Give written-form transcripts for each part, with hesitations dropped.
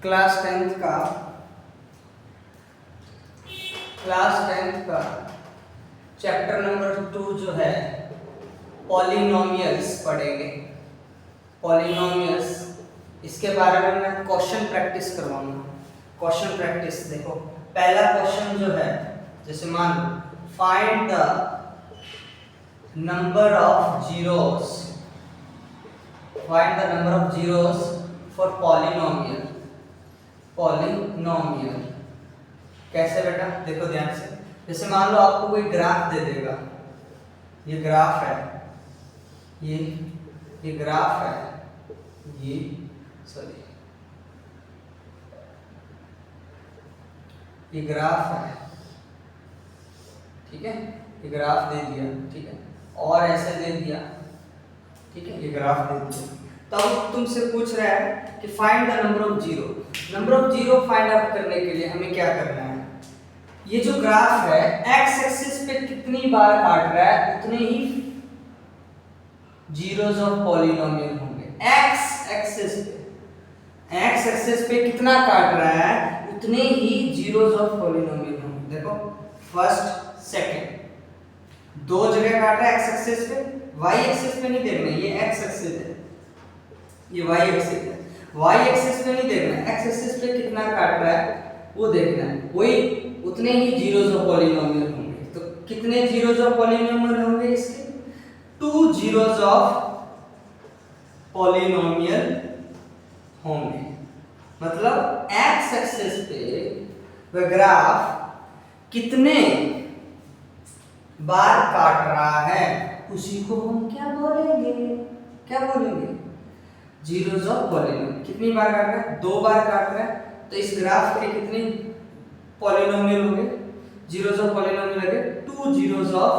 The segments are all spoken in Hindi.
क्लास टेंथ का चैप्टर नंबर 2 जो है पॉलिनोमियल्स पढ़ेंगे। पॉलिनोमियल्स, इसके बारे में मैं क्वेश्चन प्रैक्टिस करवाऊंगा। क्वेश्चन प्रैक्टिस देखो, पहला क्वेश्चन जो है, जैसे मान लो find the number of zeros, find the number of zeros for polynomial. Polynomial कैसे बेटा, देखो ध्यान से। जैसे मान लो आपको कोई ग्राफ दे देगा, ये ग्राफ है, ये ग्राफ है, ये सॉरी ये ग्राफ है, ठीक है, ये ग्राफ दे दिया, ठीक है, और ऐसे दे दिया, ठीक है, ये ग्राफ दे दिया। तब तुमसे पूछ रहा है कि find the number of zero. Number of zero find out करने के लिए हमें क्या करना है, ये जो ग्राफ है एक्स एक्सिस पे कितनी बार काट रहा है उतने ही जीरोस ऑफ पॉलिनोमियल होंगे। एक्स एक्सिस पे कितना काट रहा है उतने ही जीरोस ऑफ पॉलिनोमियल होंगे। देखो फर्स्ट सेकंड दो जगह काट रहा है एक्स एक्सिस पे, वाई एक्सिस पे नहीं देखना, ये एक्स एक्सिस है, ये वाई एक्सिस है, वाई एक्सिस पे नहीं देखना, एक्स एक्सिस पे कितना काट रहा है वो देखना है, वही उतने ही जीरोस ऑफ पॉलिनोमियल होंगे। तो कितने जीरोस ऑफ पॉलिनोमियल होंगे इसके, 2 जीरोस ऑफ पॉलिनोमियल होंगे। मतलब एक्स एक्सिस पे वह ग्राफ कितने बार काट रहा है उसी को हम क्या बोलेंगे, जीरोस ऑफ पॉलिनोमियल। कितनी बार काट रहा है, 2 बार काट रहा है, तो इस ग्राफ के कितने पॉलिनोमियल होंगे, जीरोस ऑफ पॉलिनोमियल है 2 जीरोस ऑफ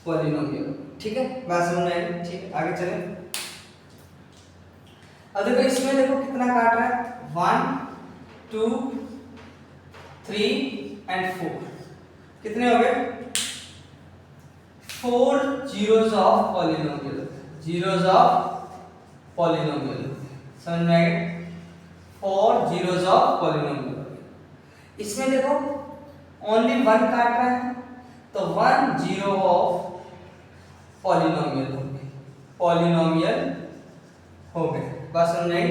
पॉलिनोमियल। ठीक है, बात समझ में आई? ठीक है, आगे चलें। अब देखो इसमें देखो कितना काट रहा है, 1 2 3 एंड 4, कितने हो गए, 4 zeros of polynomial, zeros of polynomial. समझ में आ गया, 4 जीरोस ऑफ पॉलिनोमियल। इसमें देखो ओनली 1 काट रहा है, तो 1 जीरो ऑफ पॉलिनोमियल हो गए। बात समझ में आई?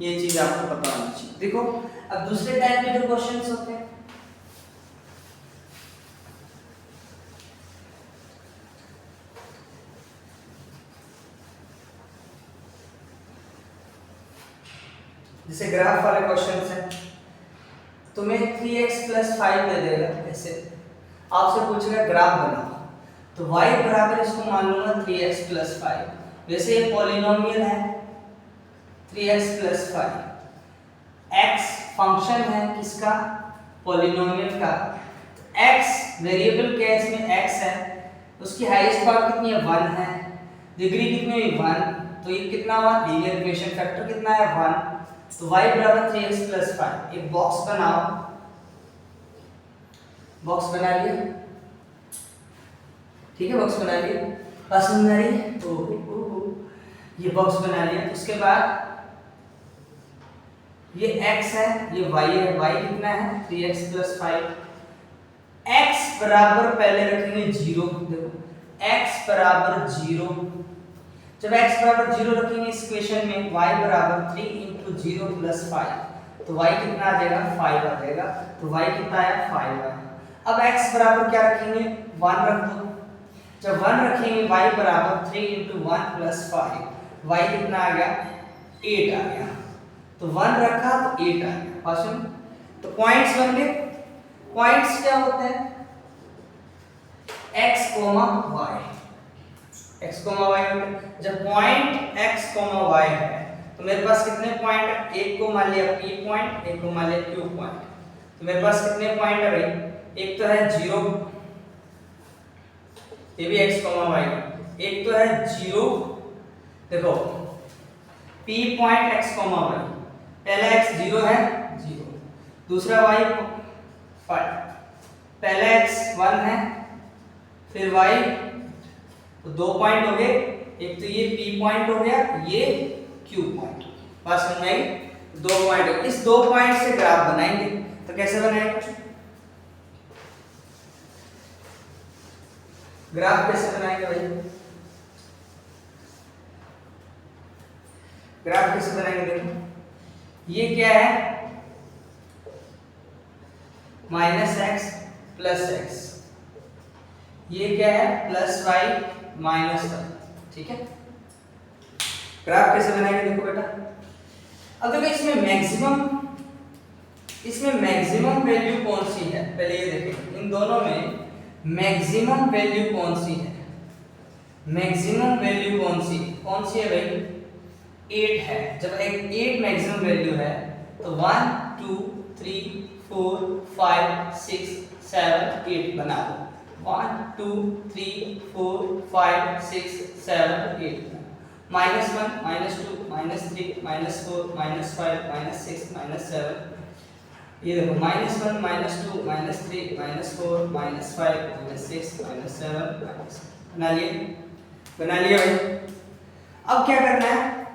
ये चीज आपको पता होनी चाहिए। देखो अब दूसरे टाइप के जो क्वेश्चंस होते हैं, जैसे ग्राफ वाले क्वेश्चंस हैं, तुम्हें 3x + 5 दे देगा, ऐसे आपसे पूछेगा ग्राफ बनाओ, तो y बराबर इसको मान लूंगा 3x + 5। वैसे ये पॉलिनोमियल है 3x + 5, x फंक्शन है किसका, पॉलिनोमियल का। x वेरिएबल के इसमें x है, उसकी हाईएस्ट पावर कितनी है, 1 है, डिग्री कितनी है, 1, तो ये कितना हुआ, लीनियर इक्वेशन फैक्टर कितना है, 1। तो y बराबर 3x + 5। एक बॉक्स बनाओ, बॉक्स बना लिया, ठीक है, बॉक्स बना लिया, बस समझ आ रही है? ये बॉक्स बना लिया। उसके बाद ये x है, ये y है, y कितना है, 3x + 5। x बराबर पहले रखेंगे 0, देखो x बराबर 0, जब x बराबर 0 रखेंगे इस इक्वेशन में, y बराबर 3 × 0 + 5, तो y कितना आ जाएगा, 5 आ जाएगा। तो y कितना आया, 5 आया। अब x बराबर क्या रखेंगे, 1 रख दो, जब 1 रखेंगे y बराबर 3 × 1 + 5, y कितना आ गया, 8 आ गया। तो 1 रखा तो 8 आ गया। क्वेश्चन तो पॉइंट्स बन गए। पॉइंट्स क्या होते हैं, x, y, x, y होते हैं। जब पॉइंट x, y है तो मेरे पास कितने पॉइंट है, एक को मान लिया P पॉइंट, एक को मान लिया Q पॉइंट, तो मेरे पास कितने पॉइंट है भाई, एक तो है 0, ये भी x, y, एक तो है 0, देखो P पॉइंट x, y, पहला x 0 है, 0, दूसरा y 5, पहला x 1 है, फिर y, तो 2 पॉइंट हो गए, एक तो ये P पॉइंट हो गया, ये Q पॉइंट। बात समझ में आई? दो पॉइंट, इस दो पॉइंट से ग्राफ बनाएंगे। तो कैसे बनाएंगे ग्राफ, कैसे बनाएंगे भाई, ग्राफ कैसे बनाएंगे? देखो ये क्या है, माइनस एक्स प्लस एक्स, ये क्या है, प्लस वाई माइनस वाई, ठीक है। ग्राफ कैसे बनाएंगे देखो बेटा, अब देखो इसमें मैक्सिमम वैल्यू कौन सी है, पहले ये देखें इन दोनों में मैक्सिमम वैल्यू कौन सी है, मैक्सिमम वैल्यू कौन सी है भाई, 8 है। जब एक 8 मैक्सिमम वैल्यू है तो 1 2 3 4 5 6 7 8 बना दो, 1 2 3 4 5 6 7 8, -1 -2 -3 -4 -5 -6 -7, ये देखो -1 -2 -3 -4 -5 -6 -7 बना लिया भाई। अब क्या करना है,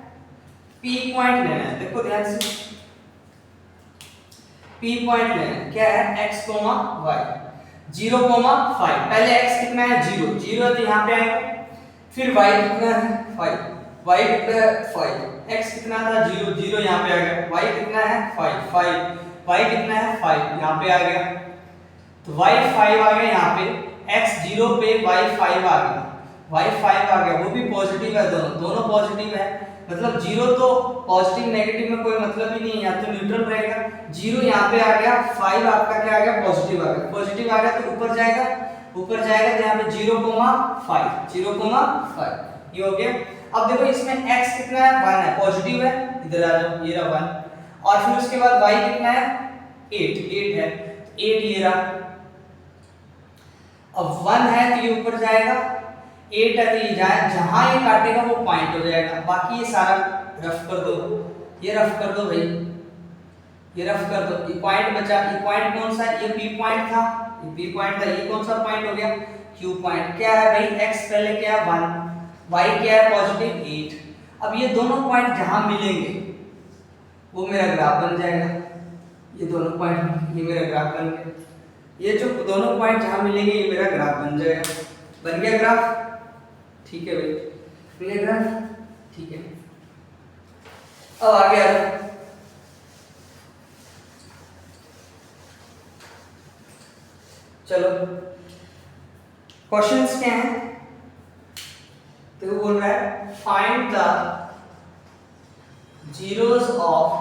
P पॉइंट लेना है, देखो ध्यान से P पॉइंट लेना है, क्या है, x, y 0, 5, पहले x कितना है 0 है तो यहाँ पे आएगा, फिर y कितना है 5, y कितना है 5, x कितना था 0 यहाँ पे आ गया, y कितना है 5, y कितना है 5 यहाँ पे आ गया, तो y 5 आ गया यहाँ पे, x 0 पे y 5 आ गया, वो भी पॉजिटिव है, दोनों पॉजिटिव है, मतलब 0 तो पॉजिटिव नेगेटिव में कोई मतलब ही नहीं है, या तो न्यूट्रल रहेगा। 0 यहाँ पे आ गया, 5 आपका क्या आ गया, पॉजिटिव आ गया, तो ऊपर जाएगा तो यहाँ पे 0,5 ये हो गया। अब देखो इसमें x कितना है 1 है, पॉजिटिव है, इधर आ जाओ, ये रहा 1, और फिर उसके बाद y कितना है 8 है, 8 ये रहा, अब 1 है तो ये ऊपर जाएगा, 8 है तो ये जहां ये काटेगा वो पॉइंट हो जाएगा, बाकी ये सारा रफ कर दो, ये रफ कर दो भाई, ये रफ कर दो, ये पॉइंट बचा, ये पॉइंट कौन सा है, ये P पॉइंट था, ये कौन सा पॉइंट हो गया, Q पॉइंट। क्या है भाई, x पहले क्या है 1, y क्या है पॉजिटिव 8, अब ये दोनों पॉइंट जहां मिलेंगे वो मेरा ग्राफ बन जाएगा, ये दोनों पॉइंट, ये मेरा ग्राफ बन गया, ये जो दोनों पॉइंट जहां मिलेंगे ये मेरा ग्राफ बन जाएगा, बन गया ग्राफ, ठीक है भाई, बन गया ग्राफ, ठीक है। अब आगे आ जाओ, चलो क्वेश्चंस क्या हैं, तो वो बोल रहा है find the zeros of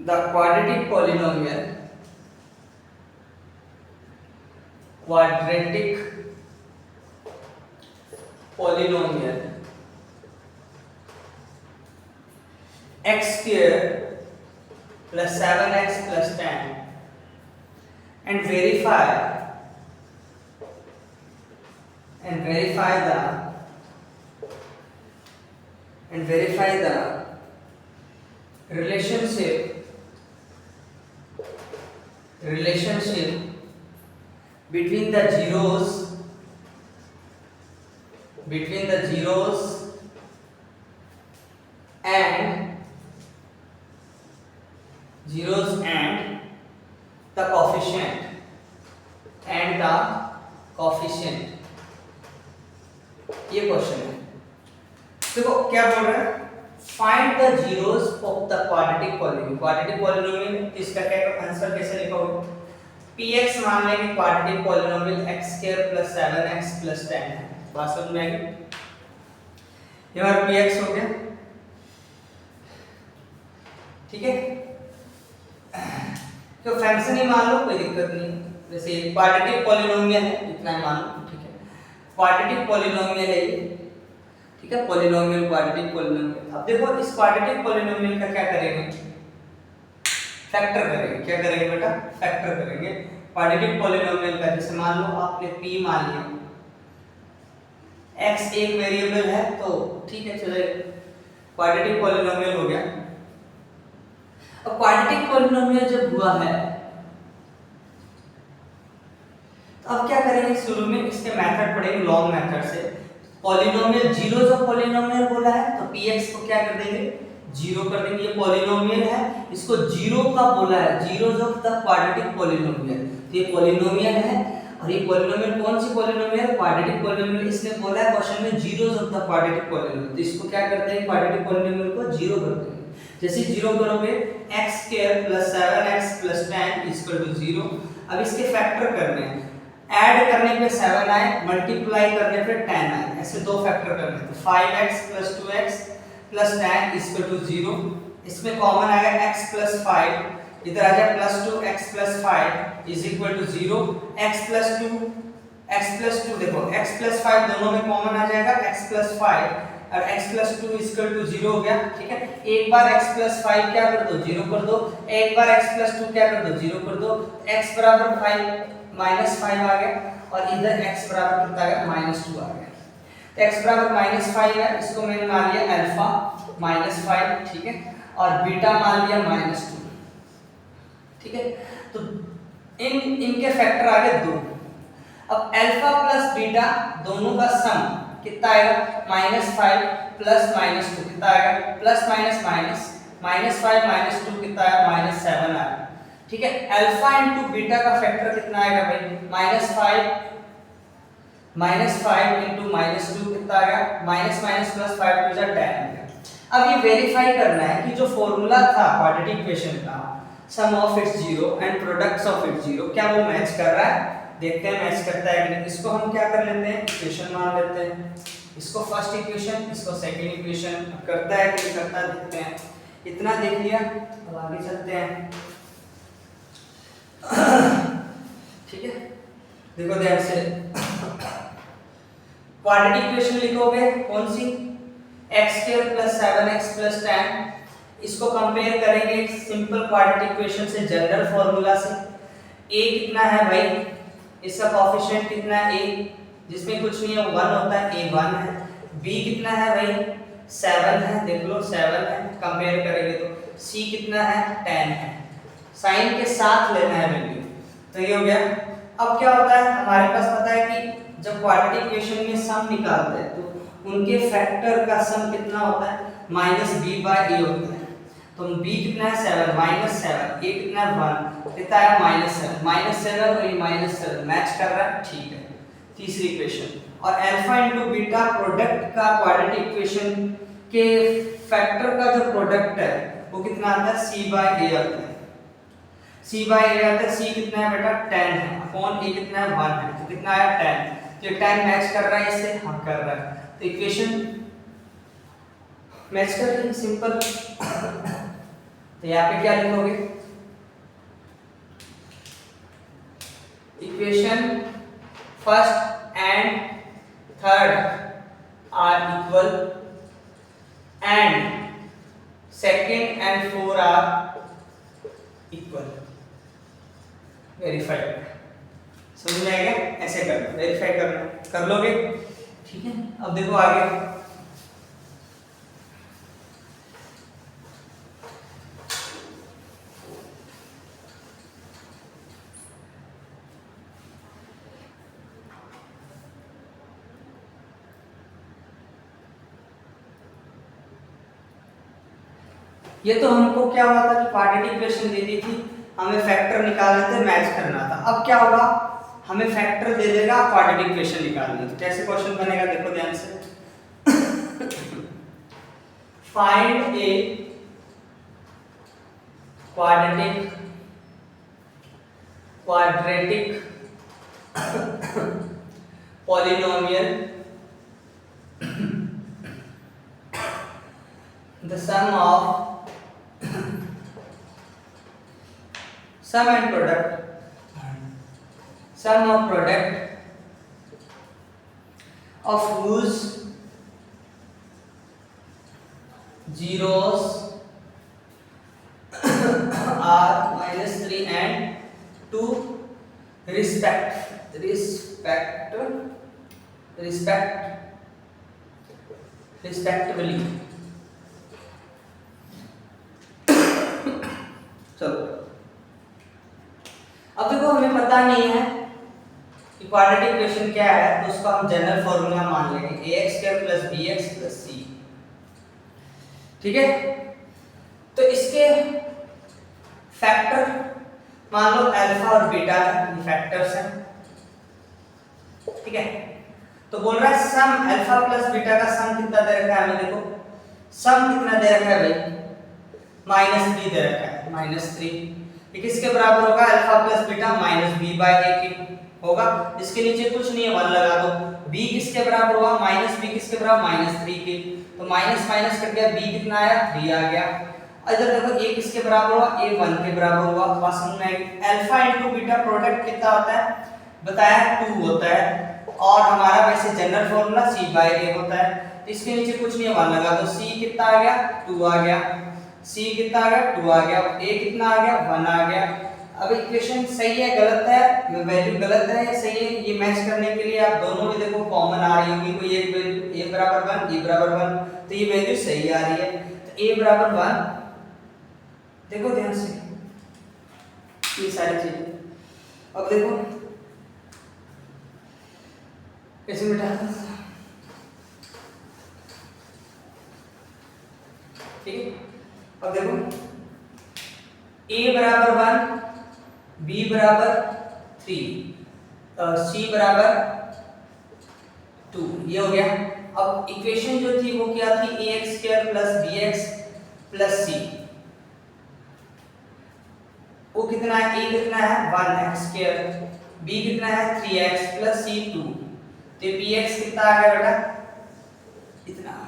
the quadratic polynomial x square plus 7x plus 10 and verify the relationship between the zeros and the coefficient, ये क्वेश्चन है। देखो क्या बोल रहा है, find the zeros of the quadratic polynomial, इसका क्या आंसर कैसे लिखा होगा, px मान लेंगे क्वाड्रेटिक पॉलिनोमियल x² + 7x + 10 है, बात समझ में आ गई, ये हमारा px हो गया, ठीक है। तो फंक्शन ही मान लो, कोई दिक्कत नहीं, जैसे क्वाड्रेटिक पॉलिनोमियल है इतना ही मान लो, ठीक है, क्वाड्रेटिक पॉलिनोमियल है ये, ठीक है, पॉलिनोमियल क्वाड्रेटिक पॉलिनोमियल। अब देखो इस क्वाड्रेटिक पॉलिनोमियल का क्या करेंगे, फैक्टर करेंगे, क्या करेंगे बेटा, फैक्टर करेंगे क्वाड्रेटिक पॉलिनोमियल का। जैसे मान लो आपने p मान लिया, x एक वेरिएबल है तो ठीक है, चलो क्वाड्रेटिक पॉलिनोमियल हो गया। अब क्वाड्रेटिक पॉलिनोमियल जब हुआ है तो अब क्या करेंगे, शुरू में इसके मेथड पढ़ेंगे, लॉन्ग मेथड से पॉलिनोमियल जीरोस ऑफ पॉलिनोमियल बोला है तो px को क्या कर देंगे, जीरो कर देंगे। ये पॉलिनोमियल है, इसको जीरो का बोला है, zeros of the quadratic polynomial. तो ये पॉलिनोमियल है और ये पॉलिनोमियल कौन सी पॉलिनोमियल, क्वाड्रेटिक पॉलिनोमियल। इसने बोला है क्वेश्चन में zeros of the quadratic polynomial, तो इसको क्या करते हैं, क्वाड्रेटिक पॉलिनोमियल को जीरो कर देंगे। जैसे जीरो करोगे x² + 7x + 10 = 0। अब इसके फैक्टर करने हैं, ऐड करने पे 7 आए, मल्टीप्लाई करने पे 10 आए, ऐसे दो फैक्टर करने हैं। तो 5x + 2x + 10 = 0। इसमें कॉमन आएगा x + 5, इधर आ जाए +2x + 5 = 0। x + 2 देखो x + 5 दोनों में कॉमन आ जाएगा, x + 5 और x + 2 = 0 हो गया। ठीक है, एक बार x + 5 क्या कर दो, 0 कर दो, एक बार x + 2 क्या कर दो, 0 कर दो। x = 5 -5 आ गया और इधर x बराबर कितना आ गया, -2 आ गया। तो x बराबर -5 है, इसको मैंने मान लिया अल्फा -5, ठीक है, और बीटा मान लिया -2, ठीक है। तो इनके फैक्टर आ गए 2। अब अल्फा प्लस बीटा दोनों का सम कितना आएगा, -5 प्लस -2 कितना आएगा, प्लस माइनस माइनस -5 -2 कितना आएगा, -7 आएगा। ठीक है, अल्फा इंटू बीटा का फैक्टर कितना आएगा भाई, -5 इंटू -2 कितना आएगा, माइनस माइनस प्लस 5 टू 10 आ गया। अब ये वेरीफाई करना है कि जो फॉर्मूला था क्वाड्रेटिक इक्वेशन का, sum of its zero and products of its zero, क्या वो मैच कर रहा है। देखते हैं मैच करता है कि नहीं। इसको हम क्या कर लेते हैं, इक्वेशन मान लेते हैं, इसको फर्स्ट इक्वेशन, इसको सेकंड इक्वेशन। करता है कि नहीं करता देखते हैं। इतना देख लिया, अब आगे चलते हैं। ठीक है, देखो ध्यान से, क्वाड्रेटिक इक्वेशन लिखोगे कौन सी, x² + 7x + 10। इसको कंपेयर करेंगे सिंपल क्वाड्रेटिक इक्वेशन से, जनरल फार्मूला से। a कितना है भाई, इसका कोएफिशिएंट कितना है a, जिसमें कुछ नहीं है 1 होता है, a 1 है। b कितना है भाई, 7 है, देख लो 7 है, कंपेयर करेंगे तो। c कितना है, 10 है, साइन के साथ लेना है वैल्यू। तो ये हो गया। अब क्या होता है, हमारे पास पता है कि जब क्वाड्रेटिक इक्वेशन में सम निकालते हैं तो उनके फैक्टर का सम कितना होता है, -b/a होता है। तो b कितना है 7, -7, a कितना है 1, कितना है -7 और ये -7 मैच कर रहा है, ठीक है। तीसरी इक्वेशन, और अल्फा इंटू बीटा प्रोडक्ट का क्वाड्रेटिक इक्वेशन के फैक्टर का जो प्रोडक्ट है वो कितना आता है, c/a आता है। c/a आता है, c कितना है बेटा 10 है, अपॉन a कितना है 1 है, तो कितना आया 10। तो 10 मैच कर रहा है इससे, हाँ कर रहा है, तो इक्वेशन मैच कर रही है, सिंपल। तो यहाँ पे क्या लिखोगे, equation first and third are equal and second and four are equal. Verify, समझ में आएगा, ऐसे करना, वेरीफाई करना, कर लोगे, ठीक है। अब देखो आगे, ये तो हमको क्या हुआ था कि क्वाड्रेटिक इक्वेशन दे दी थी, हमें फैक्टर निकालने थे, मैच करना था। अब क्या होगा, हमें फैक्टर दे देगा, क्वाड्रेटिक इक्वेशन निकालनी है। तो कैसे क्वेश्चन बनेगा, देखो ध्यान से। Find a quadratic polynomial, the sum and product of whose zeros are -3 and 2 respectively। चलो, अब देखो हमें पता नहीं है कि कि क्वाड्रेटिक इक्वेशन क्या है, तो उसका हम जनरल फॉर्मूला मान लेंगे ax² + bx + c। ठीक है, तो इसके फैक्टर मान लो अल्फा और बीटा है, ये फैक्टर्स हैं। ठीक है, तो बोल रहा है सम अल्फा प्लस बीटा का सम कितना दे रखा है हमें, देखो सम कितना दे रखा है भाई, -3 दे रखा है, -3। ये किसके बराबर होगा, अल्फा प्लस बीटा -b/a के होगा। इसके नीचे कुछ नहीं है, 1 लगा दो। b किसके बराबर होगा, -b किसके बराबर, -3 के, तो माइनस माइनस कट गया, b कितना आया, 3 आ गया। इधर देखो a किसके बराबर हुआ, a 1 के बराबर हुआ। बात समझ में आई। अल्फा इनटू बीटा प्रोडक्ट कितना होता है बताया, 2 होता है, और हमारा वैसे जनरल फॉर्मूला c/a होता है। तो इसके नीचे कुछ नहीं है, 1 लगा दो। c कितना आ गया, 2 आ गया। c कितना आ गया, 2 आ गया। a कितना आ गया, 1 आ गया। अब इक्वेशन सही है गलत है, वैल्यू गलत है या सही है, ये मैच करने के लिए आप दोनों भी देखो कॉमन आ रही होगी। कोई एक वैल्यू a बराबर 1, b बराबर 1, तो ये वैल्यू सही आ रही है। तो a बराबर 1, देखो ध्यान से ये सारी चीजें। अब देखो कैसे मिटाते हैं, ठीक है। अब देखो a बराबर 1, b बराबर 3, c बराबर 2, ये हो गया। अब इक्वेशन जो थी वो क्या थी, ax² + bx + c, वो कितना है, a कितना है 1x², b कितना है 3x + c 2, तो px कितना आ गया बेटा, इतना आ गया।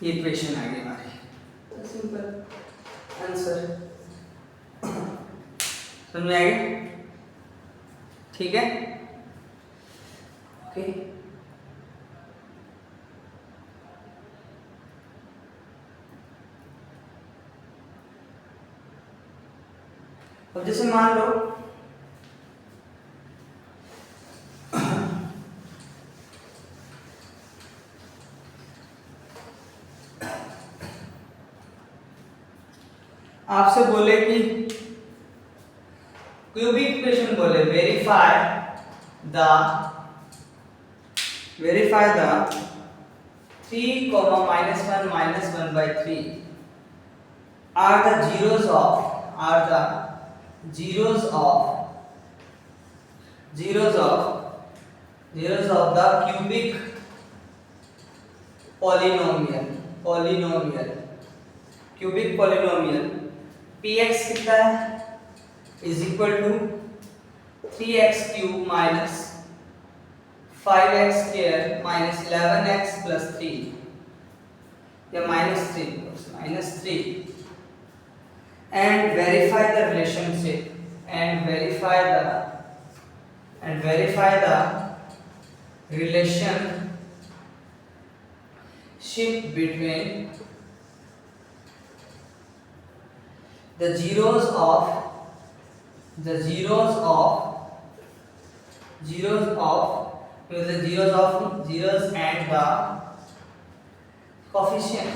ये इक्वेशन आ गई हमारी, तो सिंपल आंसर समझ में आ गया। ठीक है, ओके। अब जैसे मान लो आपसे बोले कि क्यूबिक इक्वेशन बोले verify the 3, -1 -1/3 are the zeros of the cubic polynomial px कितना है, is equal to 3x³ minus 5x² minus 11x plus 3 या -3 and verify the relationship and verify the relationship between the zeros of zeros and the coefficient।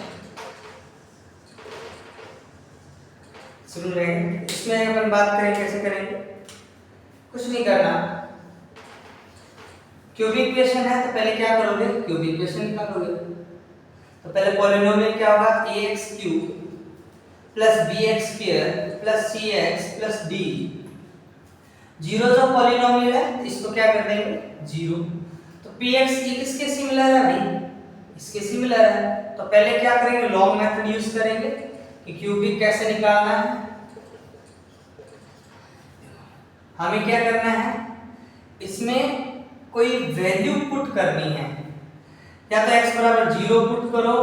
सुन रहे हैं, इसमें अपन बात करें कैसे करेंगे, कुछ नहीं करना। क्यूबिक इक्वेशन है तो पहले क्या करोगे, क्यूबिक इक्वेशन निकालोगे। तो पहले पॉलिनोमियल क्या होगा, ax³ plus bx² plus cx plus d। Zeros of polynomial है तो इसको क्या कर देंगे, 0। तो px ये किसके सिमिलर है भाई, इसके सिमिलर है। तो पहले क्या करेंगे, लॉन्ग मेथड यूज करेंगे कि क्यूबिक कैसे निकालना है। हमें क्या करना है, इसमें कोई वैल्यू पुट करनी है, या तो x बराबर 0 पुट करो,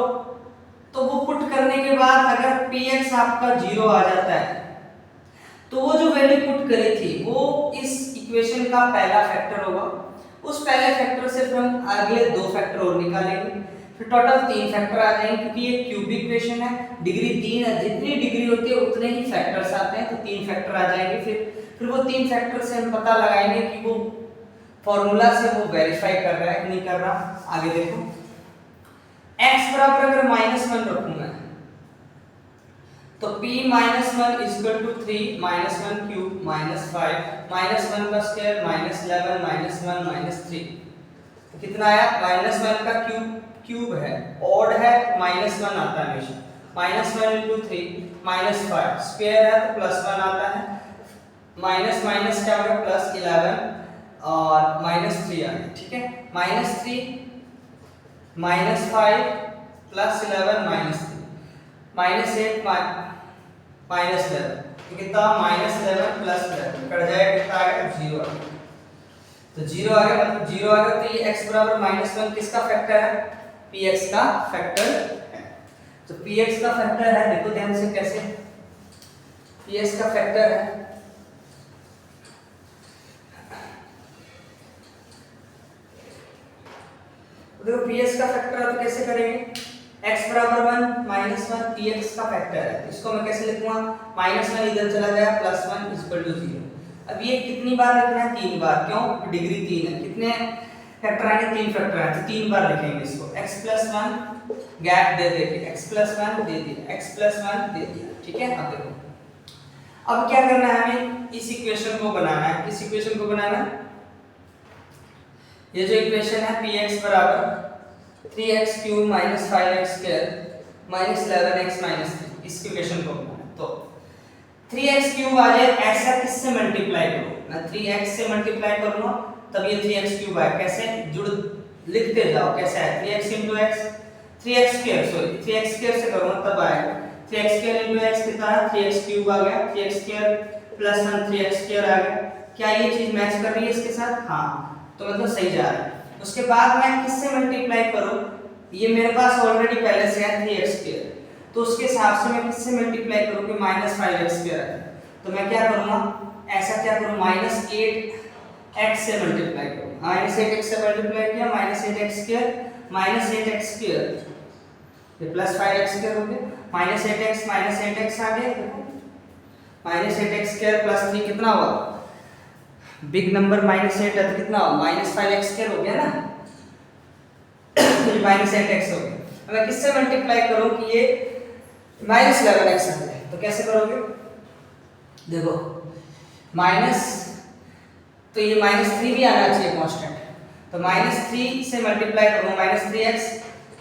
तो वो पुट करने के बाद अगर px आपका 0 आ जाता है तो वो जो वैल्यू पुट करी थी वो इस इक्वेशन का पहला फैक्टर होगा। उस पहले फैक्टर से फिर हम अगले 2 फैक्टर और निकालेंगे, फिर टोटल 3 फैक्टर आ जाएंगे। क्योंकि ये क्यूबिक इक्वेशन है, डिग्री 3 है, जितनी डिग्री होती है उतने ही फैक्टर्स आते हैं, तो 3 फैक्टर आ जाएंगे। फिर वो 3 फैक्टर से हम पता लगाएंगे कि वो फॉर्मूला से वो वेरीफाई कर रहा है कि नहीं कर रहा। आगे देखो x बराबर अगर -1 रखूंगा तो p minus 1 is equal to 3 minus 1 cube minus 5 minus 1 का स्क्वायर माइनस 11 माइनस 1 माइनस 3। तो कितना आया? माइनस 1 का क्यूब है, ऑड है, माइनस 1 आता है हमेशा। माइनस 1 इंटू 3 माइनस 5 स्क्वायर है तो प्लस 1 आता है, माइनस माइनस क्या होगा प्लस 11 और माइनस 3 आ गया। ठीक है, minus 3 minus 5 plus 11 minus 3 minus 8 minus 11, तो कितना माइनस 11 प्लस 11 कट जाएगा, कितना आ गया 0 आ गया। तो 0 आ गया, मतलब 0 आ गया, तो ये x बराबर माइनस 1 किसका फैक्टर है? px का फैक्टर है। तो px का फैक्टर है, देखो ध्यान से कैसे, px का फैक्टर है, देखो px का फैक्टर है तो कैसे करेंगे? x बराबर 1 माइनस 1 px का फैक्टर है, तो इसको मैं कैसे लिखूंगा? माइनस 1 इधर चला गया, प्लस 1 इज इक्वल टू 0। अब ये कितनी बार लिखना है? 3 बार। क्यों? डिग्री 3 है, कितने फैक्टर आएंगे? 3 फैक्टर आएंगे, तो 3 बार लिखेंगे इसको। x प्लस 1 गैप दे देके x प्लस 1 दे दिया, x प्लस 1 दे दिया। ठीक है, अब देखो अब क्या करना है, हमें इस इक्वेशन को बनाना है। किस इक्वेशन को बनाना है? ये जो इक्वेशन है px बराबर 3x cube minus 5x square minus 11x minus 3, इस इक्वेशन को बनाना है। तो 3x क्यूब आ जाए, ऐसा किससे मल्टीप्लाई करो? मैं 3x से मल्टीप्लाई करूंगा तब ये 3x क्यूब आए। कैसे? जुड़ लिखते जाओ कैसे है, 3x into x 3x square, sorry 3x square से करूंगा तब आएगा 3x स्क्वायर into x कितना है? 3x क्यूब आ गया, 3x square plus 1 3x square आ गया। क्या ये चीज मैच कर रही है इसके साथ? हाँ, तो मतलब सही जा रहा है। उसके बाद मैं किससे मल्टीप्लाई करूं? ये मेरे पास ऑलरेडी पहले से है 3x स्क्वायर, तो उसके हिसाब से मैं किससे मल्टीप्लाई करूं कि माइनस 5x स्क्वायर है? तो मैं क्या करूंगा, ऐसा क्या करूं, माइनस 8x से मल्टीप्लाई करूं। माइनस 8x से मल्टीप्लाई किया, minus 8x square minus 8x square, ये प्लस 5x स्क्वायर हो गया, माइनस 8x आ गया। देखो माइनस 8x स्क्वायर प्लस 3 कितना हुआ? बिग नंबर माइनस 8 है तो कितना हुआ? माइनस 5x स्क्वायर हो गया ना, ये माइनस 8x हो गया। अब मैं किससे मल्टीप्लाई करूं कि ये माइनस 11x आ जाए? तो कैसे करोगे? देखो माइनस, तो ये माइनस 3 भी आना चाहिए कांस्टेंट, तो माइनस 3 से मल्टीप्लाई करूंगा माइनस 3x,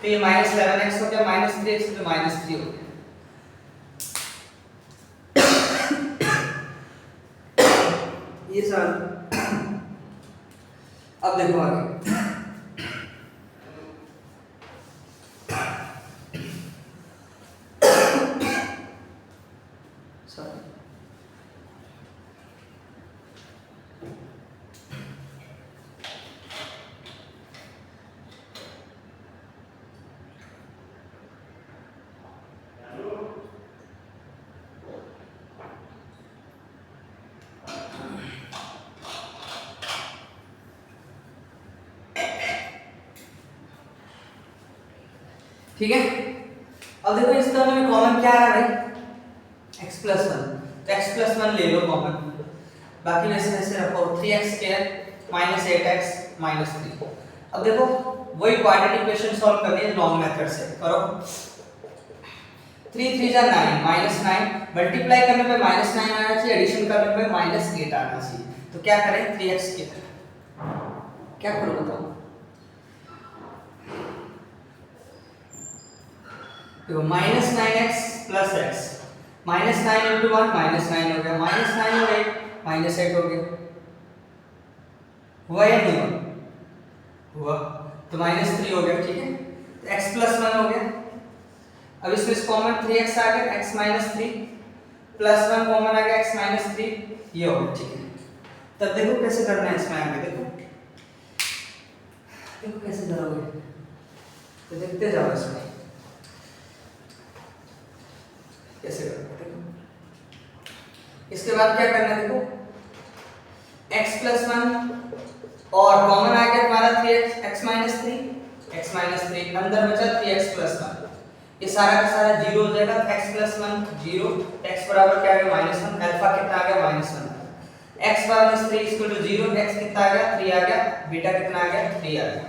तो ये माइनस 11x हो गया, माइनस 3x तो माइनस 3 हो गया। ये सर अब देखो आगे, ठीक है। अब देखो इस टर्म में कॉमन क्या आ रहा है भाई? x प्लस 1, तो x प्लस 1 ले लो कॉमन, बाकी वैसे वैसे रखो 3x square minus 8x minus 3। अब देखो वही क्वाड्रेटिक इक्वेशन सॉल्व करनी है लॉन्ग मेथड से, करो 3 3 जा 9 माइनस 9, मल्टीप्लाई करने पे माइनस 9 आना चाहिए, एडिशन करने पे माइनस 8 आना चाहिए। तो क्या करें? 3x स्क्वायर, क्या करो बताओ? देखो minus 9x plus x, minus 9 into 1 minus 9 हो गया, माइनस 9 और 8 माइनस 8 हो गया, हुआ या नहीं हुआ? हुआ, तो माइनस 3 हो गया। ठीक है, तो x प्लस 1 हो गया। अब इसमें कॉमन 3x आ गया, x माइनस 3 प्लस 1 कॉमन आ गया, x माइनस 3, ये हो गया। ठीक है, तब देखो कैसे करना है इसमें आगे, देखो देखो कैसे करोगे, तो देखते जाओ इसमें कैसे करोगे। देखो इसके बाद क्या करना है, देखो x प्लस 1 और कॉमन आ गया तुम्हारा 3x, x माइनस 3 अंदर बचा 3x प्लस 1, ये सारा का सारा जीरो हो जाएगा, x प्लस 1 0, x बराबर क्या आ गया माइनस 1, अल्फा कितना आ गया minus 1, x minus 3 equal to 0, x कितना आ गया 3 आ गया, बीटा कितना आ गया 3 आ गया,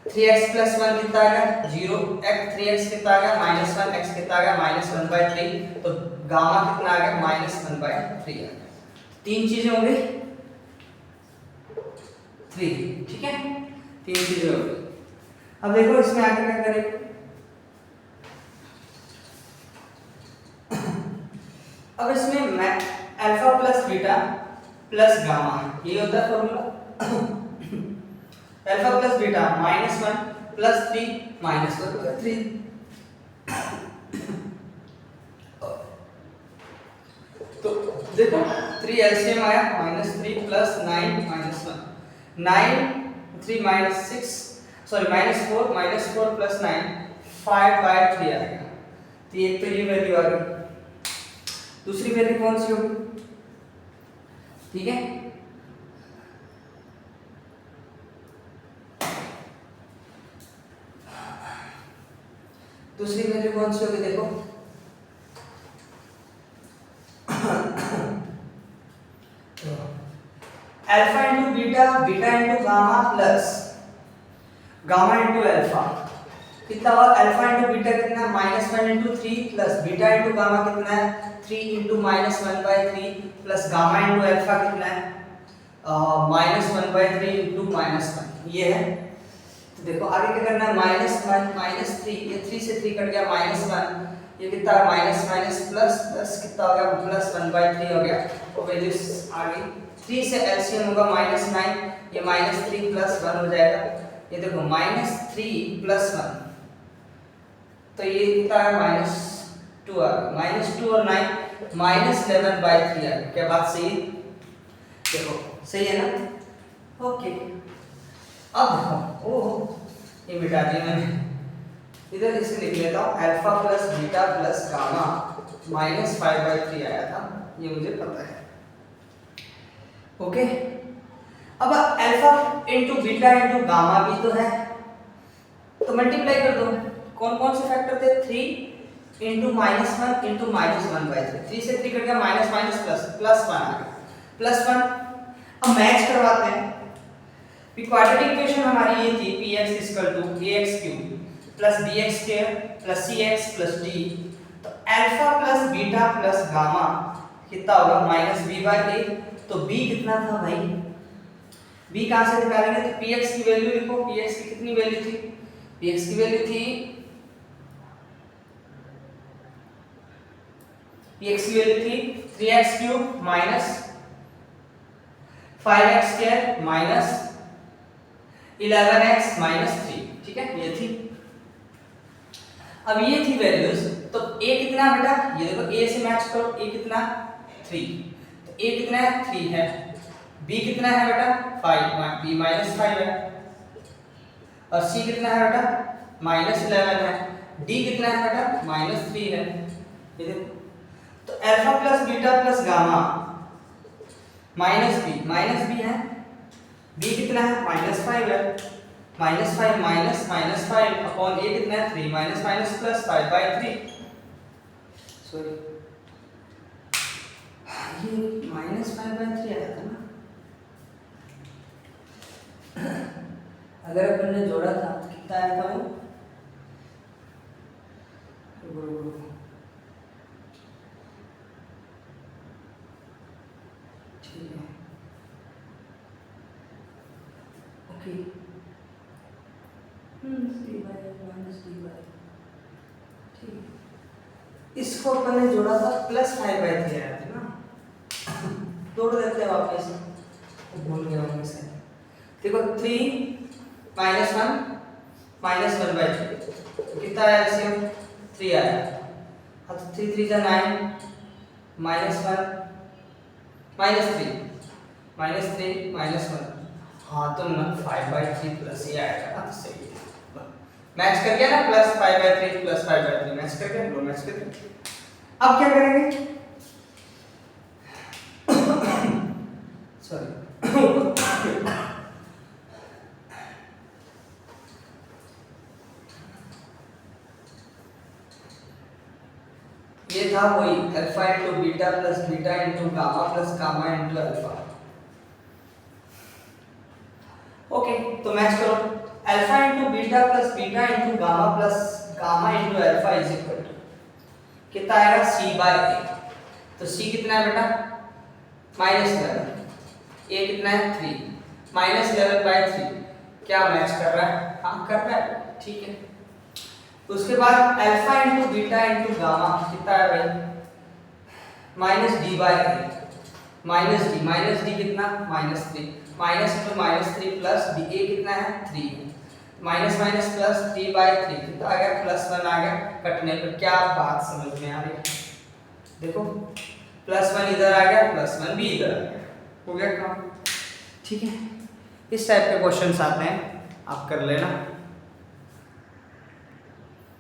3x प्लस 1 कितना आ गया 0, x 3x कितना आ गया माइनस 1, x कितना आ गया माइनस 1/3, तो गामा कितना आ गया -1/3 आ गया। तीन चीजें हो गई 3, ठीक है, तीन चीजें हो गई। अब देखो इसमें आगे क्या करेंगे, अब इसमें मैं alpha plus beta plus gamma, ये होता है formula. Alpha plus beta -1 plus 3 -1/3। तो देखो 3 एलसीएम आया -3 प्लस 9 -1, 9 3 -6 सॉरी -4 प्लस 9 5/3 आएगा। तो एक तो ये वैल्यू आ गई। दूसरी वैल्यू कौन सी होगी, ठीक है, दूसरी वैल्यू कौन सी होगी देखो, alpha into beta, beta into gamma plus gamma into alpha, कितना हुआ, अल्फा इंटू बीटा कितना है -1 into 3 plus beta into gamma कितना है 3 into -1/3 plus gamma into alpha कितना है -1/3 इंटू -1, ये है। तो देखो आगे क्या करना है, -1 -3, ये 3 से 3 कट गया -1, ये कितना माइनस माइनस प्लस प्लस कितना हो गया +1/3 हो गया। तो वैल्यूज आ गई, 3 से एलसीएम होगा -9, ये -3 + 1 हो जाएगा। ये देखो -3 + 1 तो ये कितना है -2 आ गया, -2 और 9 -11/3 आ गया। क्या बात सही है, देखो सही है ना, ओके। अब देखो ओह ये मिटा दिया मैंने, इधर इसे लिख लेता हूँ alpha plus beta plus gamma -5/3 आया था, ये मुझे पता है, ओके। अब alpha into beta into gamma भी तो है, तो मल्टीप्लाई कर दो। कौन कौन से फैक्टर थे, 3 इंटू -1 इंटू -1/3, 3 से 3 कट गया, माइनस माइनस प्लस +1 आ गया, +1। अब मैच करवाते हैं, क्वाड्रेटिक इक्वेशन हमारी ये थी px = ax³ plus bx² plus cx plus d, तो alpha plus beta plus gamma कितना होगा -b/a। तो b कितना था भाई, b कहां से निकालेंगे, तो px की वैल्यू लिखो, px की कितनी वैल्यू थी, px की वैल्यू थी px की वैल्यू थी 3x³ minus 5x² minus 11x minus 3, ठीक है, ये थी। अब ये थी वैल्यूज, तो a कितना बेटा, ये देखो a से मैच करो, a कितना 3, तो a कितना है 3 है, b कितना है बेटा 5, b -5 है, और c कितना है बेटा -11 है, d कितना है बेटा -3 है, ये देखो। तो alpha plus beta plus gamma -b है, b कितना है -5 है, -5 माइनस -5 अपॉन a कितना है 3 माइनस प्लस 5/3, सॉरी ये -5/3 आया था ना, अगर अपन ने जोड़ा था तो कितना आया था वो, ठीक है, ओके, इसको अपन ने जोड़ा था +5/3 आया था ना, जोड़ देते हैं वापस, भूल गया हूं से, देखो 3 -1 -1/3 कितना आया, एलसीएम 3 आया, हाँ तो 3 3 9 -1 -3 -1, हाँ तो 5/3 प्लस ये आएगा ना, तो सही है, मैच कर गया ना, +5/3 + 5/3 मैच कर गया, मैच कर गया। अब क्या करेंगे, सॉरी ये था वही alpha into beta plus beta into gamma plus gamma into alpha, okay. तो मैच करो, alpha into beta plus beta into gamma plus gamma into alpha is equal to कितना आएगा c/a, तो सी कितना है बेटा -11, ए कितना है 3, -11/3 क्या मैच कर रहा है? हाँ कर रहा है, ठीक है। उसके बाद alpha into beta into gamma कितना है भाई -d/a, -d कितना -3, minus into -3 plus D A कितना है 3 है, माइनस माइनस प्लस 3/3 कितना आ गया +1 आ गया। कटने पर क्या बात समझ में आ रही है? देखो +1 इधर आ गया, +1 भी इधर आ गया, हो गया काम, ठीक है। इस टाइप के क्वेश्चंस आते हैं, आप कर लेना।